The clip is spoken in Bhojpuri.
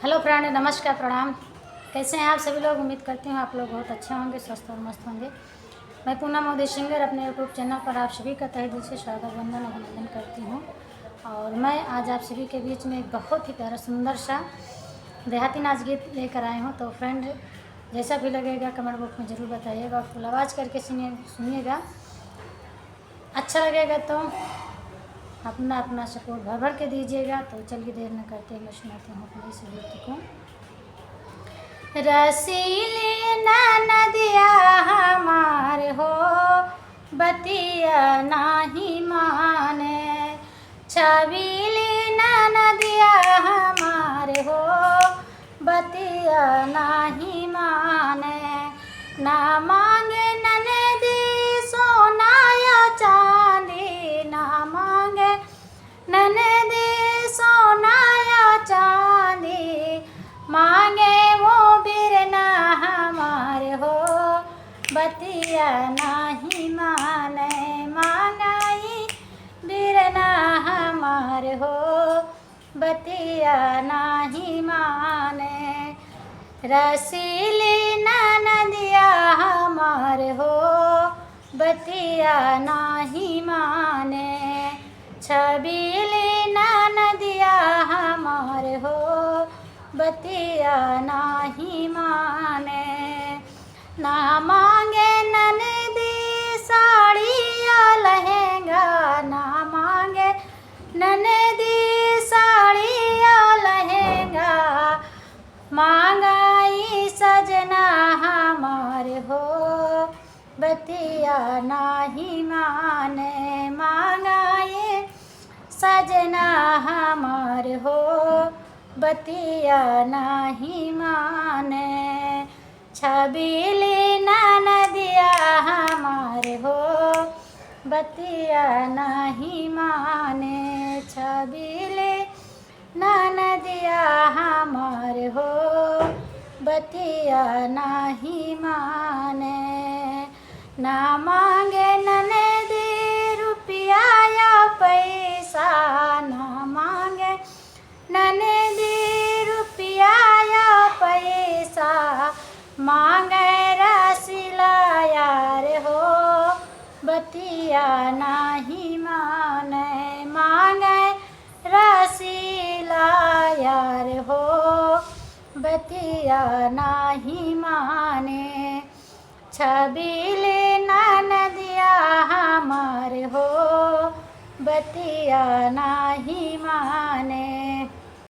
हेलो फ्रेंड, नमस्कार, प्रणाम। कैसे हैं आप सभी लोग? उम्मीद करती हूँ आप लोग बहुत अच्छे होंगे, स्वस्थ और मस्त होंगे। मैं पूनम मोदी सिंगर अपने यूट्यूब चैनल पर आप सभी का तहे दिल से स्वागत वंदन अभिनंदन करती हूँ। और मैं आज आप सभी के बीच में एक बहुत ही प्यारा सुंदर सा देहाती नाच गीत लेकर आई हूँ। तो फ्रेंड, जैसा भी लगेगा कमेंट बॉक्स में ज़रूर बताइएगा और फुल आवाज़ करके सुनिएगा। अच्छा लगेगा तो अपना सपोर्ट भर भर के दीजिएगा। तो चलिए देर न करते मैं सुनाती हूँ अपने इस गीत को। रसीली नदिया हमार हो, बतिया नाही माने। छबीली नदिया हमार हो, बतिया नाही माने। ना मांगे ननदी सोना या चांदी, ना मांगे ननदी सोना या चांदी। मांगे वो बिरना हमारे हो, बतिया नाही माने। मांगाई बिरना हमारे हो, बतिया नाही माने। रसीली नदिया हमारे हो, बतिया नाही माने। छबीली नदिया हमारे हो, बतिया नाही माने। ना मांगे ननदी साड़ी या लहंगा, ना मांगे ननदी साड़ी या लहंगा। मांगाई सजना हमारे हो, बतिया नाही माने। मांगाई सजना हमारे हो, बतिया नाही माने। छबीली नदिया हमारे हो, बतिया नाही माने। छबीली नदिया हमारे हो, बतिया नाही माने। ना मांगे ननदी रुपया या पैसा, ना मांगे ननदी रुपया या पैसा। मांगे रसीला यार हो, बतिया नाही माने। मांगे रसीला यार हो, बतिया नाही माने। छबीली नदिया हमारे हो, बतिया नाही माने।